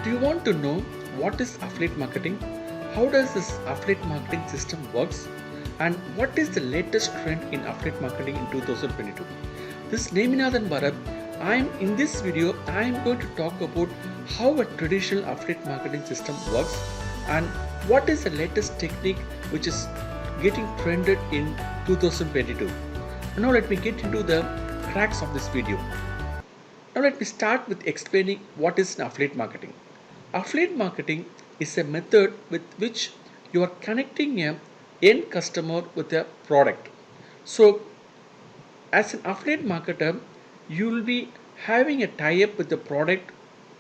Do you want to know what is affiliate marketing? How does this affiliate marketing system works? And what is the latest trend in affiliate marketing in 2022? This is Neminathan Bharat. In this video, I am going to talk about how a traditional affiliate marketing system works and what is the latest technique which is getting trended in 2022. Now let me get into the cracks of this video. Now let me start with explaining what is affiliate marketing. Affiliate marketing is a method with which you are connecting a end customer with a product. So as an affiliate marketer, you will be having a tie-up with the product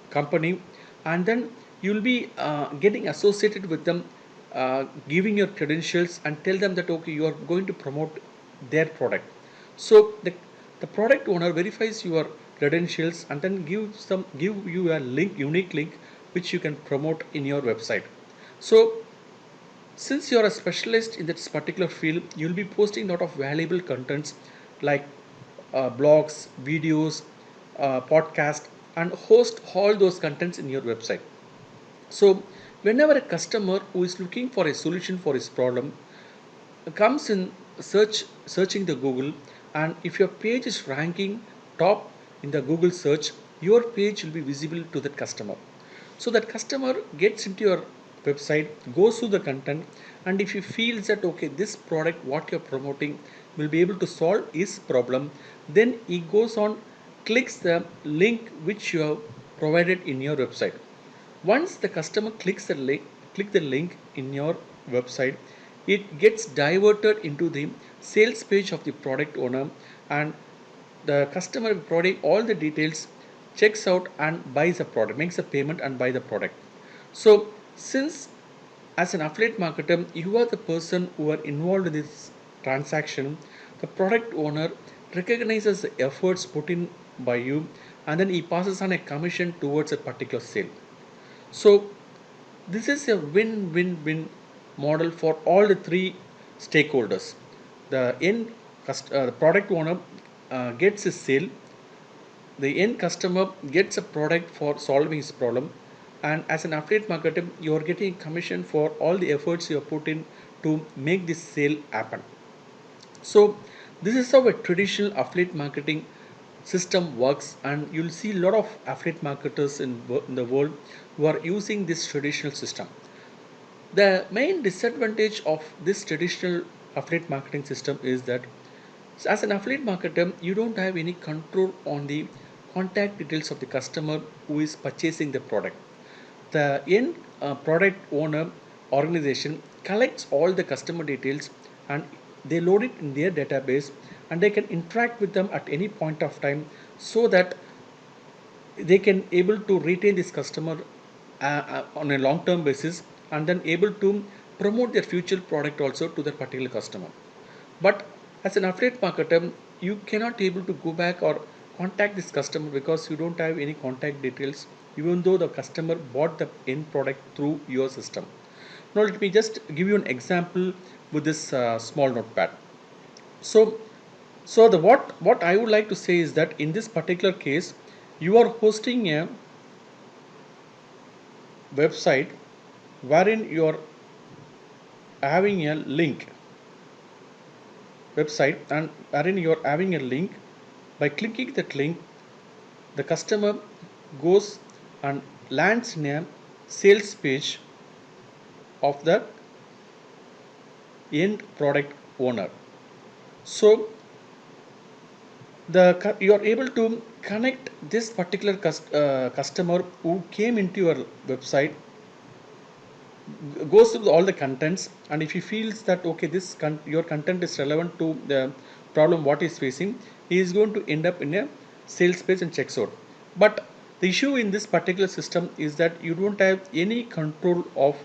company, and then you will be getting associated with them, giving your credentials and tell them that okay, you are going to promote their product. So the product owner verifies your credentials and then give you a unique link which you can promote in your website. So since you are a specialist in this particular field, you'll be posting a lot of valuable contents like blogs, videos, podcast, and host all those contents in your website. So whenever a customer who is looking for a solution for his problem comes in searching the Google, and if your page is ranking top in the Google search, your page will be visible to that customer. So that customer gets into your website, goes through the content, and if he feels that okay, this product what you're promoting will be able to solve his problem, then he goes on, clicks the link which you have provided in your website. Once the customer click the link in your website, it gets diverted into the sales page of the product owner, and the customer providing all the details checks out and buys the product, makes a payment and buy the product. So since as an affiliate marketer you are the person who are involved in this transaction, the product owner recognizes the efforts put in by you, and then he passes on a commission towards a particular sale. So this is a win-win-win model for all the three stakeholders. The the product owner gets a sale, the end customer gets a product for solving his problem, and as an affiliate marketer, you are getting commission for all the efforts you have put in to make this sale happen. So this is how a traditional affiliate marketing system works, and you'll see a lot of affiliate marketers in the world who are using this traditional system. The main disadvantage of this traditional affiliate marketing system is that as an affiliate marketer, you don't have any control on the contact details of the customer who is purchasing the product. The end product owner organization collects all the customer details and they load it in their database, and they can interact with them at any point of time so that they can able to retain this customer on a long term basis, and then able to promote their future product also to that particular customer. But as an affiliate marketer, you cannot able to go back or contact this customer because you don't have any contact details, even though the customer bought the end product through your system. Now let me just give you an example with this small notepad. So, so the what I would like to say is that in this particular case, you are hosting a website wherein you are having a link website, and wherein you are having a link. By clicking that link, the customer goes and lands in a sales page of the end product owner. So you are able to connect this particular customer who came into your website, goes through all the contents, and if he feels that okay, your content is relevant to the problem what he's facing, he is going to end up in a sales page and checks out. But the issue in this particular system is that you don't have any control of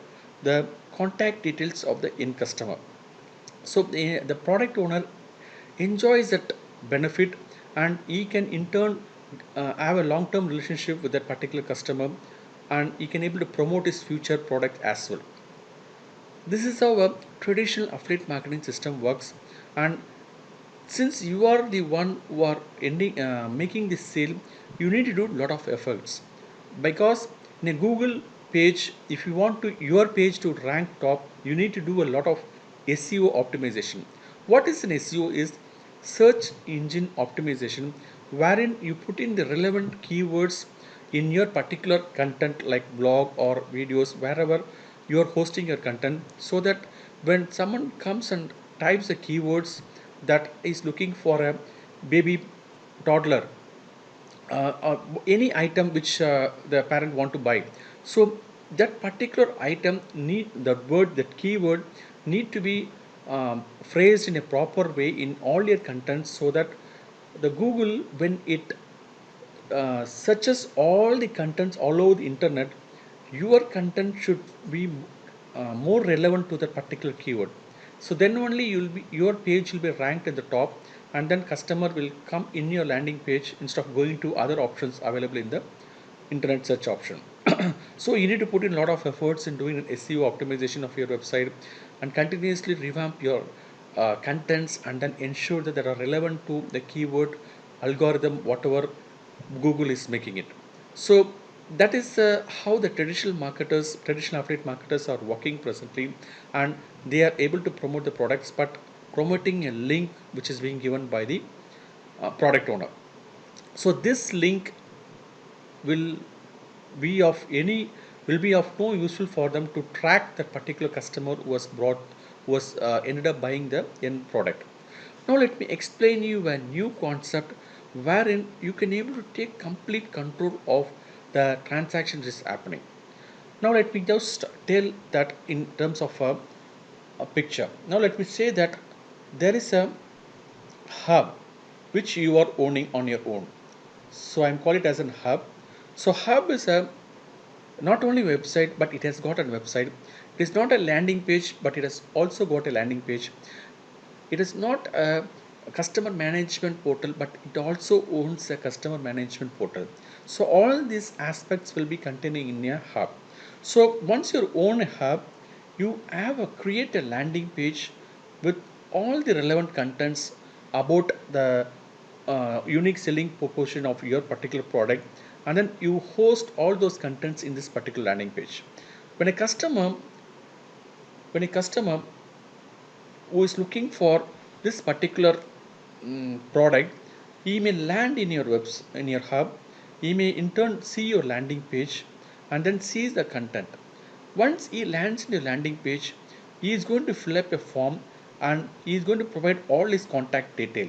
the contact details of the end customer. So the product owner enjoys that benefit, and he can in turn have a long term relationship with that particular customer, and he can able to promote his future product as well. This is how a traditional affiliate marketing system works, and since you are the one who are making this sale, you need to do a lot of efforts, because in a Google page, if you want to your page to rank top, you need to do a lot of SEO optimization. What is an SEO? Is search engine optimization, wherein you put in the relevant keywords in your particular content like blog or videos, wherever you are hosting your content, so that when someone comes and types the keywords that is looking for a baby toddler, any item which the parent want to buy, so that particular item need that word, that keyword need to be phrased in a proper way in all your contents, so that the Google, when it searches all the contents all over the internet, your content should be more relevant to that particular keyword. So then only your page will be ranked at the top, and then customer will come in your landing page instead of going to other options available in the internet search option. So you need to put in a lot of efforts in doing an SEO optimization of your website, and continuously revamp your contents, and then ensure that they are relevant to the keyword algorithm whatever Google is making it. So that is how the traditional affiliate marketers are working presently, and they are able to promote the products, but promoting a link which is being given by the product owner. So this link will be of any will be of no useful for them to track that particular customer who was ended up buying the end product. Now let me explain you a new concept, wherein you can able to take complete control of the transaction that is happening. Now let me just tell that in terms of a picture. Now let me say that there is a hub which you are owning on your own. So I'm calling it as an hub. So hub is a not only website, but it has got a website. It is not a landing page, but it has also got a landing page. It is not a customer management portal, but it also owns a customer management portal. So all these aspects will be containing in a hub. So once you own a hub, you have a create a landing page with all the relevant contents about the unique selling proportion of your particular product, and then you host all those contents in this particular landing page. when a customer when a customer who is looking for this particular product, he may land in your in your hub. He may in turn see your landing page, and then sees the content. Once he lands in your landing page, he is going to fill up a form, and he is going to provide all his contact detail.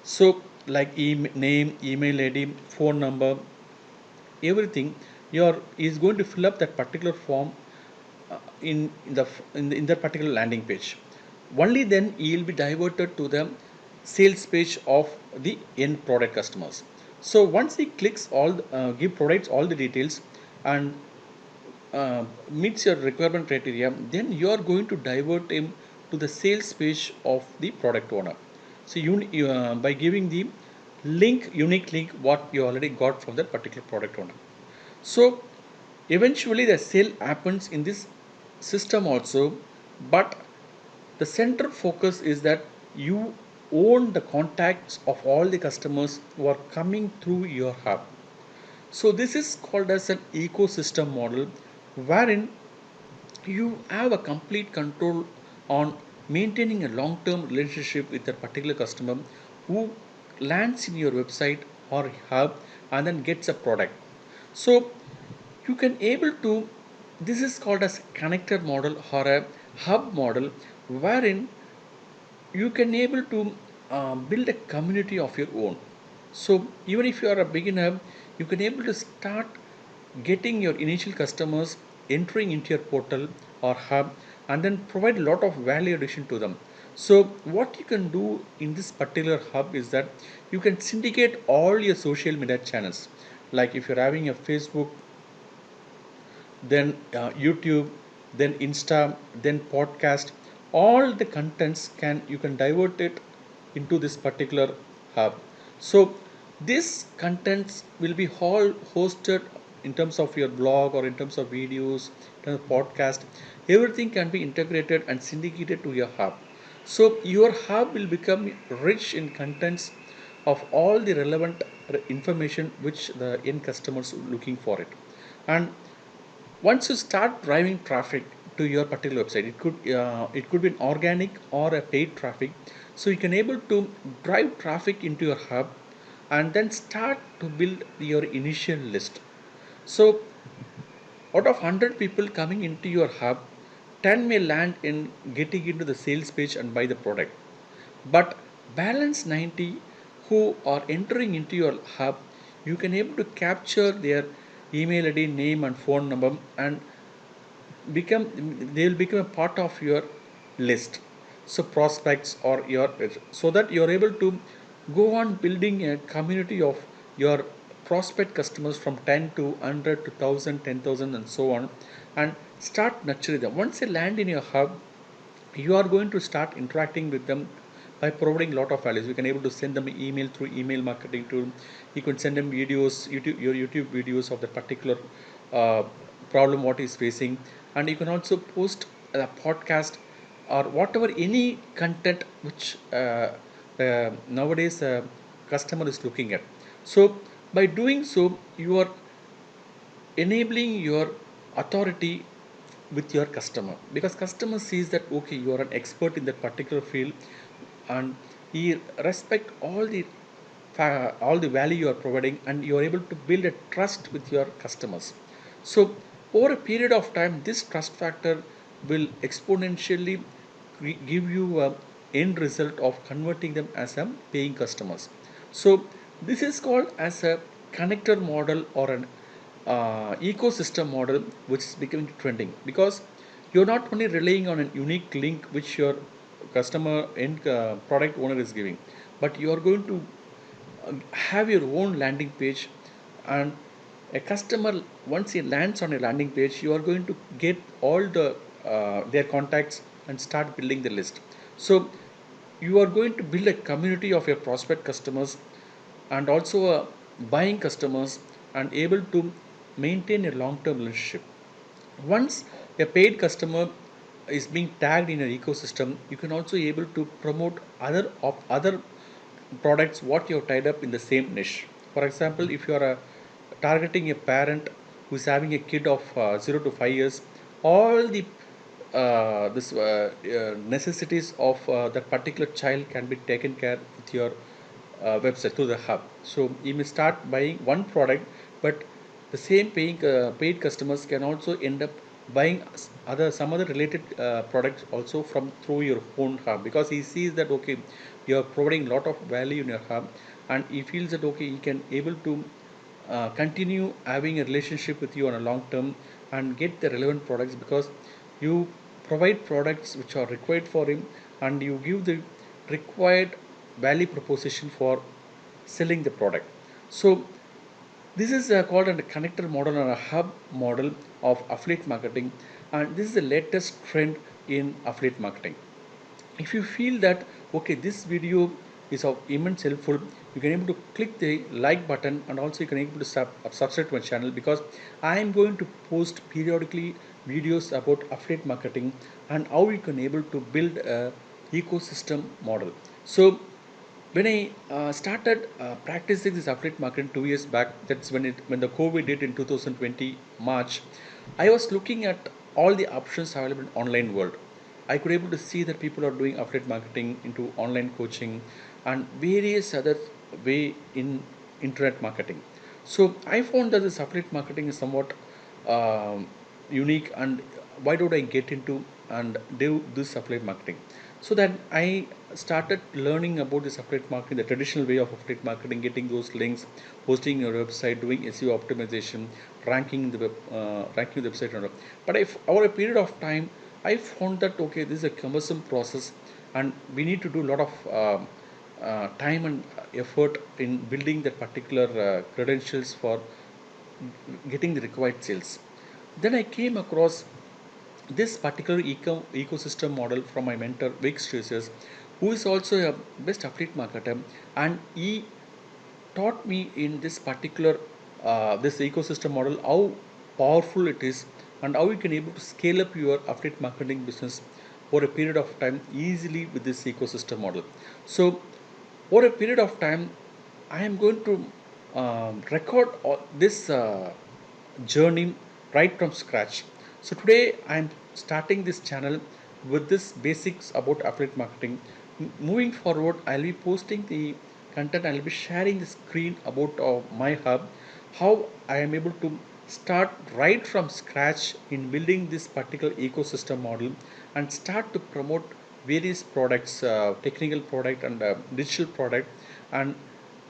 So like name, email ID, phone number, everything. Your is going to fill up that particular form in that particular landing page. Only then you will be diverted to the sales page of the end product customers. So once he clicks give provides all the details, and meets your requirement criteria, then you are going to divert him to the sales page of the product owner. So by giving the unique link what you already got from that particular product owner. So eventually the sale happens in this system also, but the central focus is that you own the contacts of all the customers who are coming through your hub. So this is called as an ecosystem model, wherein you have a complete control on maintaining a long-term relationship with a particular customer who lands in your website or hub and then gets a product. So you can able to, this is called as connector model or a hub model, wherein you can able to build a community of your own. So even if you are a beginner, you can able to start getting your initial customers entering into your portal or hub, and then provide a lot of value addition to them. So what you can do in this particular hub is that you can syndicate all your social media channels. Like if you're having a Facebook, then YouTube, then Insta, then podcast, all the contents can you can divert it into this particular hub. So these contents will be all hosted in terms of your blog or in terms of videos, in terms of podcast. Everything can be integrated and syndicated to your hub. So your hub will become rich in contents of all the relevant information which the end customers are looking for it. And Once you start driving traffic to your particular website, it could be an organic or a paid traffic. So you can able to drive traffic into your hub and then start to build your initial list. So out of 100 people coming into your hub, 10 may land in getting into the sales page and buy the product, but balance 90 who are entering into your hub, you can able to capture their email id, name and phone number, and become they will become a part of your list. So prospects or your, so that you're able to go on building a community of your prospect customers from 10 to 100 to 1000, 10,000 and so on, and start nurturing them. Once they land in your hub, you are going to start interacting with them by providing a lot of values. You can able to send them email through email marketing tool. You can send them videos, your YouTube videos of the particular uh, problem what is facing, and you can also post a podcast or whatever any content which nowadays customer is looking at. So by doing so, you are enabling your authority with your customer, because customer sees that okay, you are an expert in that particular field, and he respect all the value you are providing, and you are able to build a trust with your customers. So over a period of time, this trust factor will exponentially give you a end result of converting them as a paying customers. So this is called as a connector model or an ecosystem model, which is becoming trending, because you're not only relying on a unique link which your customer and product owner is giving, but you are going to have your own landing page. And a customer, once he lands on a landing page, you are going to get all their contacts and start building the list. So you are going to build a community of your prospect customers and also buying customers, and able to maintain a long term relationship. Once a paid customer is being tagged in an ecosystem, you can also able to promote other products what you have tied up in the same niche. For example, if you are targeting a parent who is having a kid of 0 to 5 years, all the this necessities of that particular child can be taken care with your website through the hub. So you may start buying one product, but the same paid customers can also end up buying some other related products also from through your own hub, because he sees that okay, you are providing a lot of value in your hub, and he feels that okay, he can able to continue having a relationship with you on a long term and get the relevant products, because you provide products which are required for him, and you give the required value proposition for selling the product. So this is called a connector model or a hub model of affiliate marketing, and this is the latest trend in affiliate marketing. If you feel that okay, this video is of immense helpful, you can able to click the like button, and also you can able to subscribe to my channel, because I am going to post periodically videos about affiliate marketing and how you can able to build a ecosystem model. So when I started practicing this affiliate marketing 2 years back, that's when the COVID hit in 2020 March, I was looking at all the options available in online world. I could able to see that people are doing affiliate marketing into online coaching and various other way in internet marketing. So I found that this affiliate marketing is somewhat um, unique, and why don't I get into and do this affiliate marketing? So then I started learning about this affiliate marketing, the traditional way of affiliate marketing, getting those links, hosting your website, doing SEO optimization, ranking the website and all. But if over a period of time, I found that okay, this is a cumbersome process, and we need to do a lot of time and effort in building that particular credentials for getting the required sales. Then I came across this particular ecosystem model from my mentor Vic Stresses, who is also a best affiliate marketer, and he taught me in this particular this ecosystem model how powerful it is, and how you can able to scale up your affiliate marketing business for a period of time easily with this ecosystem model. So over a period of time, I am going to record this journey right from scratch. So today I'm starting this channel with this basics about affiliate marketing. Moving forward, I'll be posting the content. I'll be sharing the screen about my hub, how I am able to start right from scratch in building this particular ecosystem model and start to promote various products, technical product and digital product, and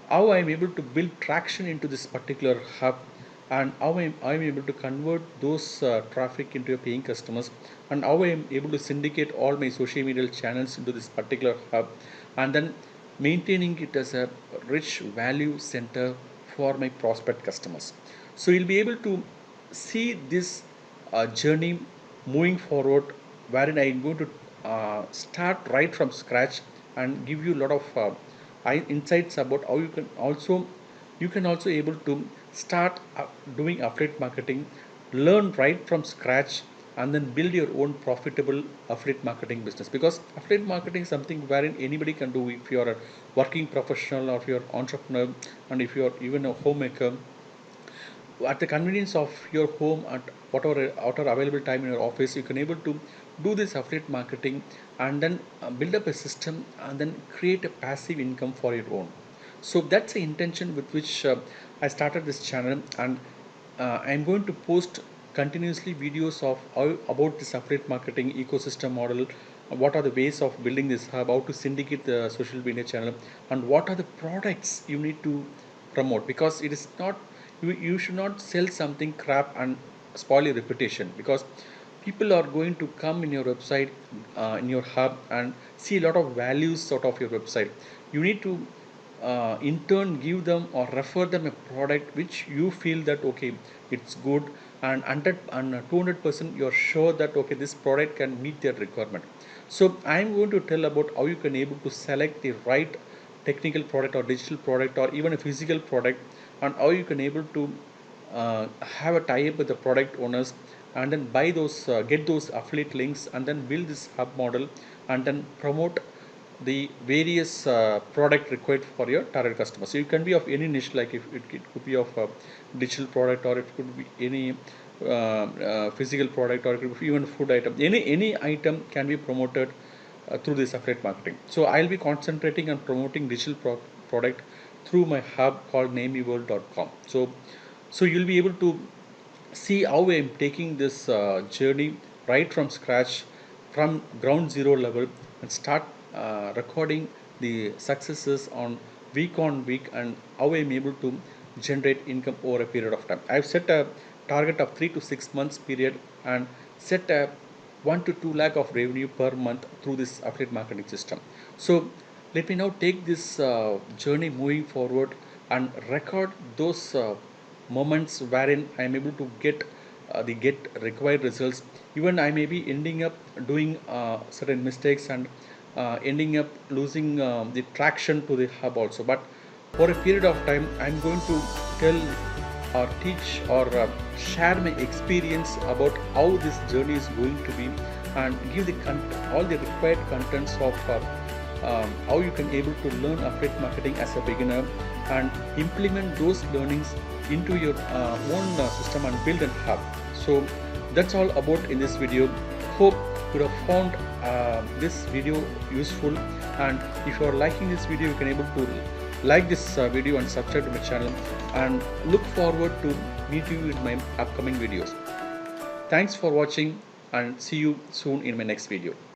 how I'm able to build traction into this particular hub, and how I'm able to convert those traffic into a paying customers, and how I'm able to syndicate all my social media channels into this particular hub, and then maintaining it as a rich value center for my prospect customers. So you'll be able to see this journey moving forward, wherein I'm going to start right from scratch and give you a lot of insights about how you can also able to start doing affiliate marketing, learn right from scratch, and then build your own profitable affiliate marketing business. Because affiliate marketing is something wherein anybody can do. If you are a working professional or if you're entrepreneur, and if you're even a homemaker, at the convenience of your home, at whatever available time in your office, you can able to do this affiliate marketing, and then build up a system and then create a passive income for your own. So that's the intention with which I started this channel, and I'm going to post continuously videos of how about this affiliate marketing ecosystem model, what are the ways of building this hub, how to syndicate the social media channel, and what are the products you need to promote. Because it is not, you should not sell something crap and spoil your reputation, because people are going to come in your website, in your hub, and see a lot of values out of your website. You need to in turn give them or refer them a product which you feel that okay, it's good, and 200% you're sure that okay, this product can meet their requirement. So I'm going to tell about how you can able to select the right technical product or digital product or even a physical product, and how you can able to have a tie-up with the product owners, and then buy those get those affiliate links, and then build this hub model, and then promote the various product required for your target customer. So it can be of any niche, like if it could be of a digital product, or it could be any physical product, or it could be even food item. Any item can be promoted through this affiliate marketing. So I'll be concentrating on promoting digital product through my hub called nameworld.com. So you'll be able to see how I am taking this journey right from scratch, from ground zero level, and start recording the successes on week, and how I am able to generate income over a period of time. I've set a target of 3 to 6 months period, and set a 1 to 2 lakh of revenue per month through this affiliate marketing system. So let me now take this journey moving forward and record those moments wherein I am able to get required results. Even I may be ending up doing certain mistakes, and ending up losing the traction to the hub also. But for a period of time, I'm going to tell or teach or share my experience about how this journey is going to be, and give the all the required contents of how you can able to learn affiliate marketing as a beginner, and implement those learnings into your own system and build a hub. So that's all about in this video. Hope you have found this video useful, and if you are liking this video, you can able to like this video and subscribe to my channel, and look forward to meet you in my upcoming videos. Thanks for watching, and see you soon in my next video.